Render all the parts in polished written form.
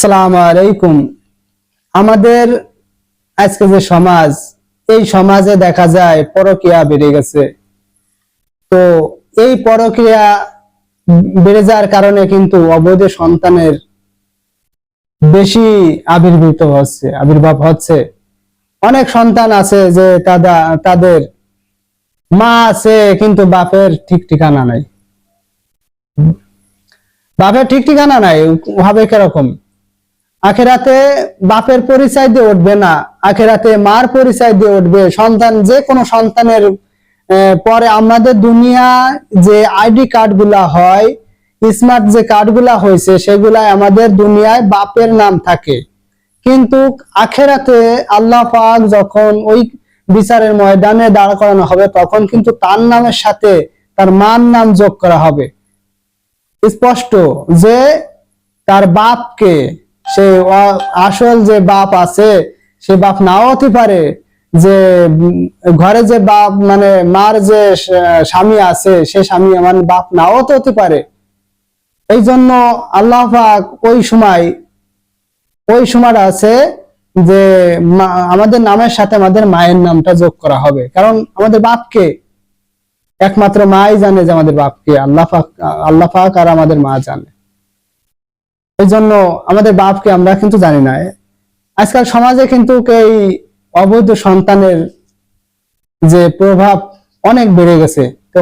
আসসালামু আলাইকুম। আমাদের আজকে যে সমাজ, এই সমাজে দেখা যায় পরকীয়া বেড়ে গেছে। তো এই পরকীয়া বেড়ে যাওয়ার কারণে কিন্তু অবৈধ সন্তানের বেশি আবির্ভাব হচ্ছে। অনেক সন্তান আছে যে তাদের মা আছে কিন্তু বাপের ঠিক ঠিকানা নাই। হবে কিরকম? আখেরাতে বাপের পরিচয় দিয়ে উঠবে না, আখেরাতে মার পরিচয় দিয়ে উঠবে। সন্তান, যে কোনো সন্তানের পরে আমাদের দুনিয়া যে আইডি কার্ড গুলা হয়, স্মার্ট যে কার্ড গুলা হয়েছে, সেগুলা আমাদের দুনিয়ায় বাপের নাম থাকে। কিন্তু আখেরাতে আল্লাহ পাক যখন ওই বিচারের ময়দানে দাঁড় করানো হবে, তখন কিন্তু তার নামের সাথে তার মার নাম যোগ করা হবে। স্পষ্ট যে তার বাপকে, সে আসল যে বাপ আছে সে বাপ নাও হতে পারে, যে ঘরে যে বাপ মানে মার যে স্বামী আছে সে স্বামী আমার বাপ নাও হতে পারে। এই জন্য আল্লাহ পাক ওই সময়টা আছে যে আমাদের নামের সাথে আমাদের মায়ের নামটা যোগ করা হবে। কারণ আমাদের বাপকে একমাত্র মাই জানে, যে আমাদের বাপকে আল্লাহ পাক আর আমাদের মা জানে। এই জন্য আমাদের বাপকে আমরা কিন্তু জানি না। আজকাল সমাজে কিন্তু এই অবৈধ সন্তানের যে প্রভাব অনেক বেড়ে গেছে। তো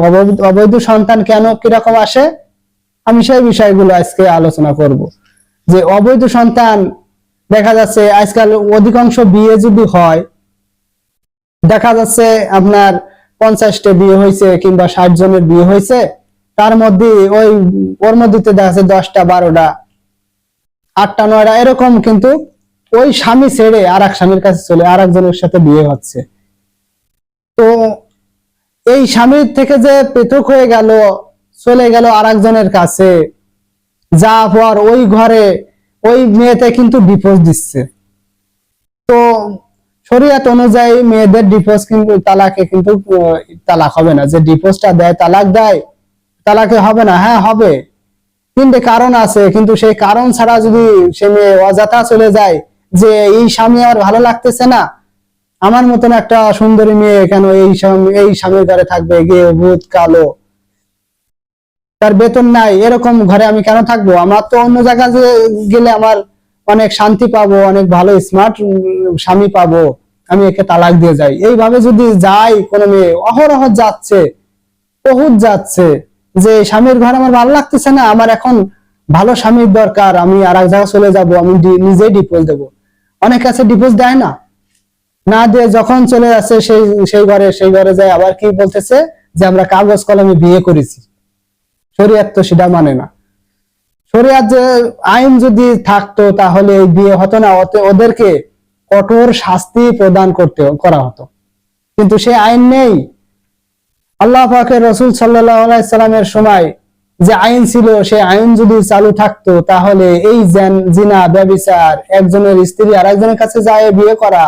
অবৈধ সন্তান কেন, কিরকম আসে, আমি সেই বিষয়গুলো আজকে আলোচনা করব। যে অবৈধ সন্তান দেখা যাচ্ছে আজকাল অধিকাংশ বিয়ে যদি হয়, দেখা যাচ্ছে আপনার 50টা বিয়ে হয়েছে কিংবা 60 জনের বিয়ে হয়েছে, তার মধ্যে ওর মধ্যে দেখা যাচ্ছে 10টা 12টা 8টা 9টা এরকম কিন্তু ওই স্বামী ছেড়ে আর এক স্বামীর কাছে চলে আর একজনের সাথে বিয়ে হচ্ছে। তো এই স্বামীর থেকে যে পৃথক হয়ে গেল, চলে গেল আর একজনের কাছে, যাওয়ার পর ওই ঘরে ওই মেয়েতে কিন্তু ডিভোর্স দিচ্ছে। তো শরীয়ত অনুযায়ী মেয়েদের ডিভোর্স কিন্তু তালাক হবে না। যে ডিভোর্সটা দেয়, তালাক দেয়, তালাকে হবে না। হ্যাঁ হবে, কিন্তু কারণ আছে। কিন্তু সেই কারণ ছাড়া যদি সে মেয়ে অযথা চলে যায়, যে এই স্বামী আমার ভালো লাগতেছে না, আমার মতন একটা সুন্দরী মেয়ে কেন এই স্বামীর ঘরে থাকবে, গিয়ে ভূত কালো, তার বেতন নাই, এরকম ঘরে আমি কেন থাকবো? আমার তো অন্য জায়গায় গেলে আমার অনেক শান্তি পাবো, অনেক ভালো স্মার্ট স্বামী পাবো, আমি একে তালাক দিয়ে যাই। এইভাবে যদি যাই, কোনো মেয়ে অহরহ যাচ্ছে, বহুত যাচ্ছে, যে স্বামীর ঘরে আমার ভালো লাগতেছে না, আমার এখন ভালো স্বামীর দরকার, আমি আর এক জায়গায় চলে যাব, আমি নিজেই ডিভোর্স দেবো। অনেক কাছে ডিভোর্স দেয় না, না দিয়ে যখন চলে যাচ্ছে সেই ঘরে যায় আবার কি বলতেছে, যে আমরা কাগজ কলমে বিয়ে করেছি। শরীয়ত তো সেটা মানে না। শরীয়ত যে আইন যদি থাকতো তাহলে এই বিয়ে হতো না, ওদেরকে কঠোর শাস্তি প্রদান করা হতো। কিন্তু সেই আইন নেই। আল্লাহ পাকের রাসূল সাল্লাল্লাহু আলাইহি সাল্লামের সময় যে আইন ছিল, সেই আইন যদি চালু থাকতো তাহলে এই জিনা, ব্যভিচার, একজনের স্ত্রী আরেকজনের কাছে যায় বিয়ে করা,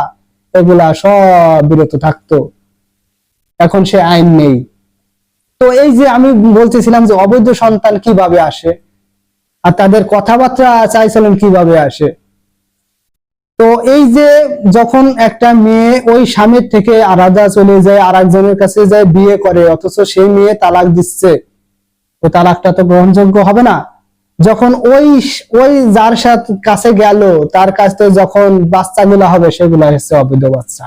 এগুলা সব বিরত থাকতো। এখন সে আইন নেই। তো এই যে আমি বলতেছিলাম যে অবৈধ সন্তান কিভাবে আসে আর তাদের কথাবার্তা চাইছিলেন কিভাবে আসে। তো এই যে যখন একটা মেয়ে ওই স্বামীর থেকে আলাদা চলে যায়, আর একজনের কাছে যায় বিয়ে করে, অথচ সেই মেয়ে তালাক দিচ্ছে, তো তালাকটা তো গ্রহণযোগ্য হবে না। যখন ওই যার সাথে কাছে গেল, তার কাছে যখন বাচ্চাগুলা হবে, সেগুলা হচ্ছে অবৈধ বাচ্চা।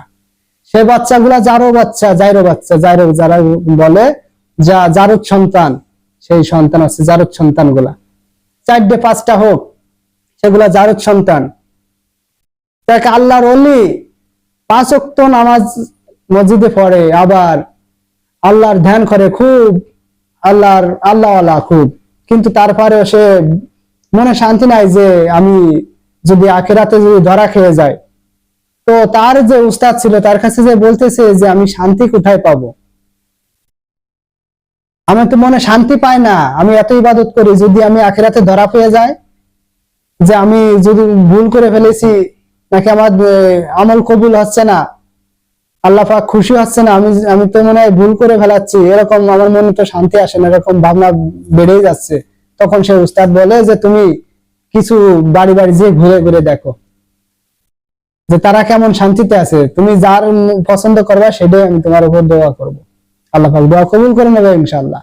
সে বাচ্চাগুলা যারা বলে জারদ সন্তান, সেই সন্তান আছে জারদ সন্তান গুলা, 4টে 5টা হোক, সেগুলা জারদ সন্তান। তাকে আল্লাহর ওলি, 5 ওয়াক্ত নামাজ মসজিদে পড়ে, আবার আল্লাহর ধ্যান করে খুব, আল্লাহওয়ালা খুব, কিন্তু তারপরে সে মনে শান্তি নাই যে আমি যদি আখিরাতে যদি ধরা খেয়ে যায়, তো তার যে উস্তাদ ছিল তার কাছে যে বলতেছে যে আমি শান্তি কোথায় পাবো? আমি তো মনে শান্তি পাই না, আমি এত ইবাদত করি, যদি আমি আখিরাতে ধরা পেয়ে যাই যে আমি যদি ভুল করে ফেলেছি, নাকি আমার আমল কবুল হচ্ছে না, আল্লাহ পাক খুশি হচ্ছে না, আমি তো মনে হয় ভুল করে ফেলাচ্ছি, এরকম আমার মনে তো শান্তি আসে না, এরকম ভাবনা বেড়েই যাচ্ছে। তখন সে উস্তাদ বলে যে তুমি কিছু বাড়ি বাড়ি যে ঘুরে ঘুরে দেখো যে তারা কেমন শান্তিতে আছে। তুমি যার পছন্দ করবা সেটাই আমি তোমার উপর দোয়া করব, আল্লাহ পাক দোয়া কবুল করে নেবে ইনশাআল্লাহ।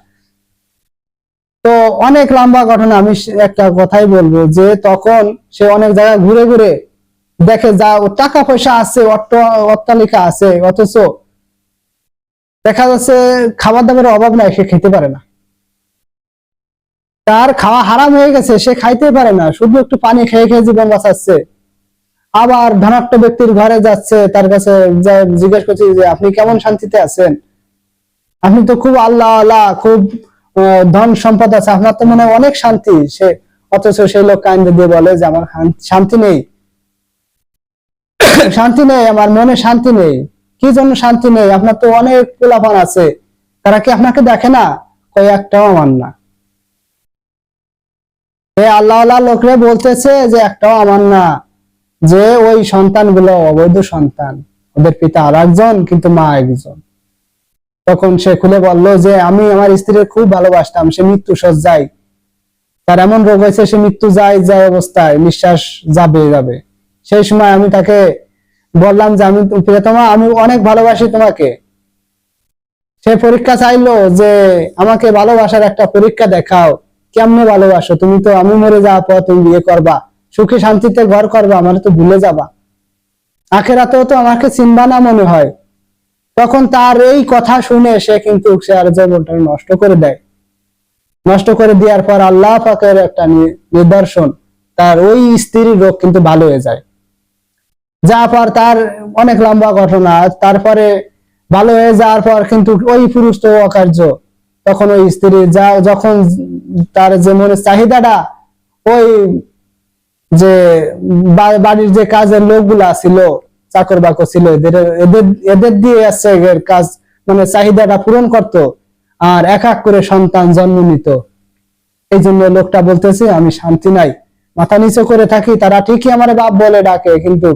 তো অনেক লম্বা ঘটনা, আমি একটা কথাই বলবো যে তখন সে অনেক জায়গায় ঘুরে ঘুরে দেখে যা টাকা পয়সা আছে, অট্টালিকা আছে, অথচ দেখা যাচ্ছে খাবার দাবারের অভাব নাই, সে খেতে পারে না। তার খাওয়া হারাম হয়ে গেছে, সে খাইতে পারে না, শুধু একটু পানি খেয়ে খেয়ে জীবন বাঁচাচ্ছে। আবার ধনাঢ্য ব্যক্তির ঘরে যাচ্ছে, তার কাছে জিজ্ঞেস করছে যে আপনি কেমন শান্তিতে আছেন, আপনি তো খুব আল্লাহ আল্লাহ, খুব ধন সম্পদ আছে, আপনার তো মনে হয় অনেক শান্তি। সে অথচ সেই লোক কান্দে দিয়ে বলে যে আমার শান্তি নেই, শান্তি নেই, আমার মনে শান্তি নেই। কি জন্য শান্তি নেই? আপনার তো অনেক পোলাপান আছে, তারা কি আপনাকে দেখে না? কই একটাও আমার না। আল্লাহ আল্লাহ লোকরে বলতেছে যে একটাও আমার না, যে ওই সন্তানগুলো অবৈধ সন্তান, ওদের পিতা আর একজন কিন্তু মা একজন। তখন সে খুলে বলল যে আমি আমার স্ত্রীর খুব ভালোবাসতাম, সে মৃত্যু সজ্জায়, তার এমন রোগ হয়েছে, সে মৃত্যু যায় অবস্থায়, নিঃশ্বাস যাবে। সেই সময় আমি তাকে বললাম যে আমি প্রিয়তমা, আমি অনেক ভালোবাসি তোমাকে। সে পরীক্ষা চাইলো যে আমাকে ভালোবাসার একটা পরীক্ষা দেখাও, কেমনে ভালোবাসো তুমি? তো আমি মরে যাওয়ার পর তুমি বিয়ে করবা, সুখে শান্তিতে ঘর করবা, আমার তো ভুলে যাবা, আখেরাতেও তো আমাকে চিনবা না মনে হয়। তখন তার এই কথা শুনে সে কিন্তু সে আর জীবনটা নষ্ট করে দেয়। নষ্ট করে দেওয়ার পর আল্লাহ পাকের একটা নিদর্শন, তার ওই স্ত্রীর রোগ কিন্তু ভালো হয়ে যায়। যার পর তার অনেক লম্বা ঘটনা, তারপরে ভালো হয়ে যাওয়ার পর কিন্তু ওই পুরুষ তো অকার্য। তখন ওই স্ত্রী যখন তার যে মনের চাহিদাটা, ওই যে বাড়ির যে কাজের লোকগুলা ছিল, চাকর বাকর ছিল, এদের দিয়ে আসছে কাজ, মানে চাহিদাটা পূরণ করত, আর এক এক করে সন্তান জন্ম নিত। এই জন্য লোকটা বলতেছে আমি শান্তি নাই, মাথা নিচু করে থাকি, তারা ঠিকই আমার বাপ বলে ডাকে, কিন্তু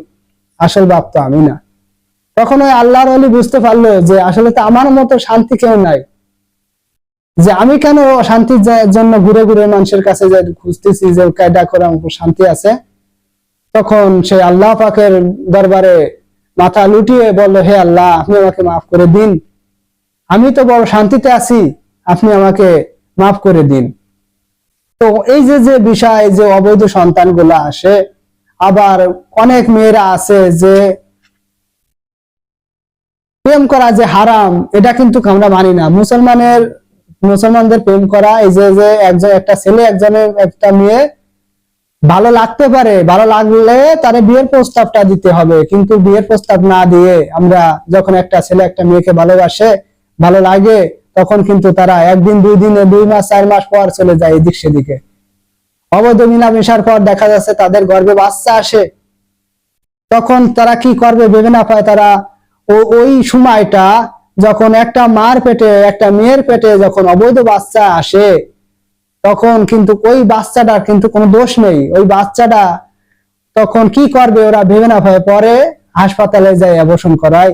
আসল বাপ তো আমি না। তখন ওই আল্লাহর ওলি বুঝতে পারলো যে আসলে তো আমার মতো শান্তি কেউ নাই, যে আমি কেন শান্তির জন্য ঘুরে ঘুরে মানুষের কাছে যে খুঁজতেছি যে কায়দা করে আমার শান্তি আছে। তখন সে আল্লাহ পাকের দরবারে মাথা লুটিয়ে বলল, হে আল্লাহ, আপনি আমাকে মাফ করে দিন, আমি তো বড় শান্তিতে আছি, আপনি আমাকে মাফ করে দিন। তো এই যে বিষয়, যে অবৈধ সন্তানগুলো আসে, আবার অনেক মেয়েরা আছে যে প্রেম করা যে হারাম, এটা কিন্তু আমরা মানি না। মুসলমানদের প্রেম করা, এই যে একটা ছেলে একজনের একটা মেয়ে ভালো লাগতে পারে, ভালো লাগলে তারে বিয়ের প্রস্তাবটা দিতে হবে, কিন্তু বিয়ের প্রস্তাব না দিয়ে আমরা যখন একটা ছেলে একটা মেয়েকে ভালোবাসে, ভালো লাগে, তখন কিন্তু তারা একদিন, 2 দিনে, 2 মাস, 4 মাস পর চলে যায় এদিক সেদিকে। অবৈধ মিলামেশার পর দেখা যাচ্ছে তাদের গর্ভে বাচ্চা আসে, তখন তারা কি করবে ভেবে না পায়। তারা ওই সময়টা যখন একটা মার পেটে, একটা মেয়ের পেটে যখন অবৈধ বাচ্চা আসে, তখন কিন্তু ওই বাচ্চাটার কিন্তু কোনো দোষ নেই। ওই বাচ্চাটা তখন কি করবে ওরা ভেবে না পায়, পরে হাসপাতালে যায় অ্যাবর্শন করায়,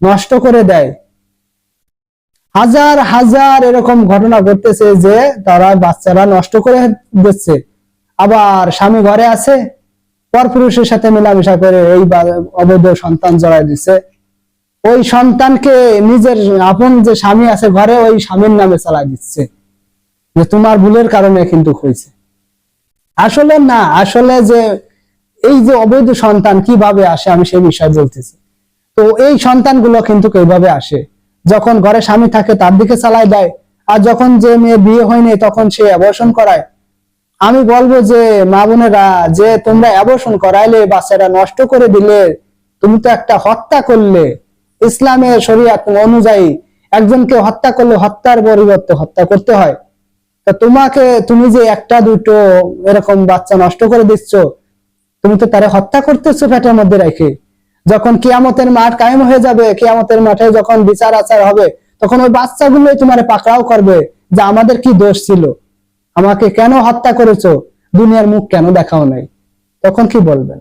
নষ্ট করে দেয়। হাজার হাজার এরকম ঘটনা ঘটতেছে যে তারা বাচ্চারা নষ্ট করে দিচ্ছে। আবার স্বামী ঘরে আছে, পরপুরুষের সাথে মেলামেশা করে এই অবৈধ সন্তান জড়াই দিচ্ছে। ওই সন্তানকে নিজের আপন যে স্বামী আছে ঘরে, ওই স্বামীর নামে চালাই দিচ্ছে যে তোমার ভুলের কারণে কিন্তু হয়েছে। আসলে না, আসলে যে এই যে অবৈধ সন্তান কিভাবে আসে আমি সেই বিষয়ে বলতেছি। তো এই সন্তানগুলো কিন্তু এইভাবে আসে, যখন ঘরে স্বামী থাকে তার দিকে চালাই দেয়, আর যখন যে মেয়ে বিয়ে হয়নি তখন সে অ্যাবর্শন করায়। আমি বলবো যে মা বোনেরা, যে তোমরা অ্যাবর্শন করাইলে, বাচ্চারা নষ্ট করে দিলে, তুমি তো একটা হত্যা করলে। ইসলামের শরীয়ত অনুযায়ী একজনকে হত্যা করলে হত্যার পরিবর্তে হত্যা করতে হয়। তা তুমি যে একটা দুটো এরকম বাচ্চা নষ্ট করে দিচ্ছ, তুমি তো তারা হত্যা করতেছো পেটের মধ্যে রেখে। যখন কিয়ামতের মাঠ কায়েম হয়ে যাবে, কিয়ামতের মাঠে যখন বিচার আচার হবে, তখন ওই বাচ্চাগুলোই তোমার পাকড়াও করবে যে আমাদের কি দোষ ছিল, আমাকে কেন হত্যা করেছো, দুনিয়ার মুখ কেন দেখাও নাই। তখন কি বলবেন?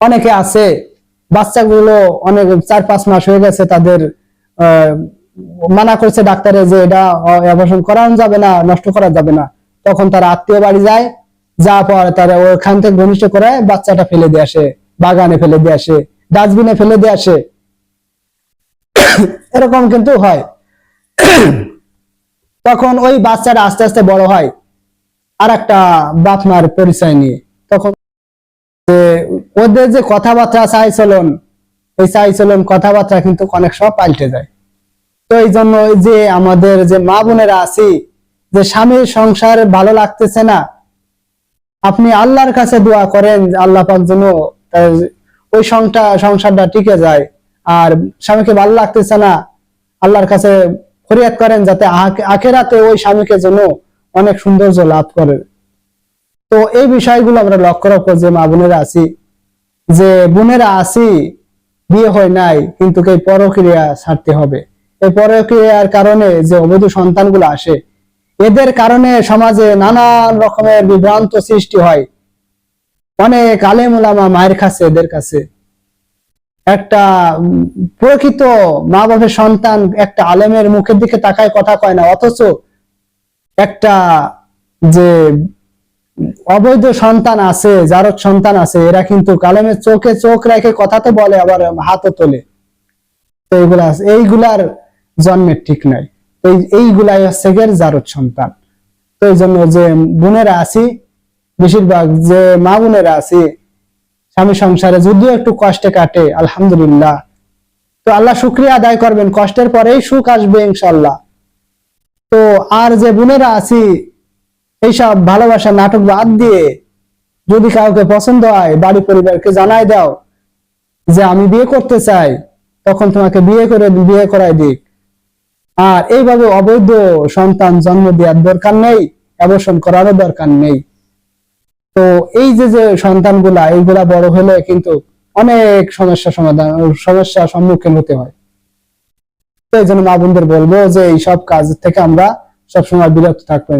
অনেকে আছে বাচ্চাগুলো অনেক 4-5 মাস হয়ে গেছে, তাদের মানা করছে ডাক্তারে যে এটা অপারেশন করানো যাবে না, নষ্ট করা যাবে না। তখন তারা আত্মীয় বাড়ি যায়, যা পরে তারা ওখান থেকে ঘনিষ্ঠ করে বাচ্চাটা ফেলে দিয়ে আসে, বাগানে ফেলে দিয়ে আসে, ডাস্টবিনে ফেলে দিয়ে আসে। এরকম কিন্তু হয়। তখন ওই বাচ্চাটা আস্তে আস্তে বড় হয় আর একটা বাপ মার পরিচয় নিয়ে। তখন ওদের যে কথাবার্তা চাইচলন, ওই চাইচলন কথাবার্তা কিন্তু অনেক সব পাল্টে যায়। তো এই জন্য যে আমাদের যে মা বোনেরা আছি, যে স্বামীর সংসার ভালো লাগতেছে না, আপনি আল্লাহর কাছে দোয়া করেন আল্লাহ পাক যেন ওই সংসারটা টিকে যায়। আর স্বামীকে ভালো লাগতেছে না, আল্লাহর কাছে ফরিয়াদ করেন যাতে আখেরাতে ওই স্বামীকে যেন অনেক সৌন্দর্য লাভ করে। তো এই বিষয়গুলো আমরা লক্ষ্য রাখবো যে মা বোনেরা আছি, যে বোনেরা আছি বিয়ে হয় নাই কিন্তু এই পরক্রিয়া ছাড়তে হবে। এই পরক্রিয়ার কারণে যে অবৈধ সন্তানগুলো আসে, এদের কারণে সমাজে নানান রকমের বিভ্রান্ত সৃষ্টি হয়। অনেক আলেম ওলামা মায়ের কাছে এদের কাছে। একটা প্রকৃত মা বাবার সন্তান একটা আলেমের মুখের দিকে তাকায় কথা কয় না, অথচ একটা যে অবৈধ সন্তান আছে, জারজ সন্তান আছে, এরা কিন্তু আলেমের চোখে চোখ রেখে কথা তো বলে, আবার হাতও তোলে। তো এইগুলার জন্মের ঠিক নাই। এইগুলাই হচ্ছে গের জারজ সন্তান। তো এই জন্য যে বোনেরা আছি, বেশিরভাগ যে মা বোনেরা আছি, স্বামী সংসারে যদিও একটু কষ্টে কাটে আলহামদুলিল্লাহ, তো আল্লাহ শুকরিয়া আদায় করবেন, কষ্টের পরেই সুখ আসবে ইনশাল্লাহ। তো আর যে বোনেরা আছি, এইসব ভালোবাসা নাটক বাদ দিয়ে যদি কাউকে পছন্দ হয়, বাড়ি পরিবারকে জানাই দাও যে আমি বিয়ে করতে চাই, তখন তোমাকে বিয়ে করাই দিক। আর এইভাবে অবৈধ সন্তান জন্ম দেওয়ার দরকার নেই, অবসান করারও দরকার নেই। তো এই যে যে সন্তানগুলা, এইগুলা বড় হলে কিন্তু অনেক সমস্যার সম্মুখীন হতে হয়। তো এই জন্য মা বোনদের বলবো যে এইসব কাজ থেকে আমরা সবসময় বিরত থাকবো।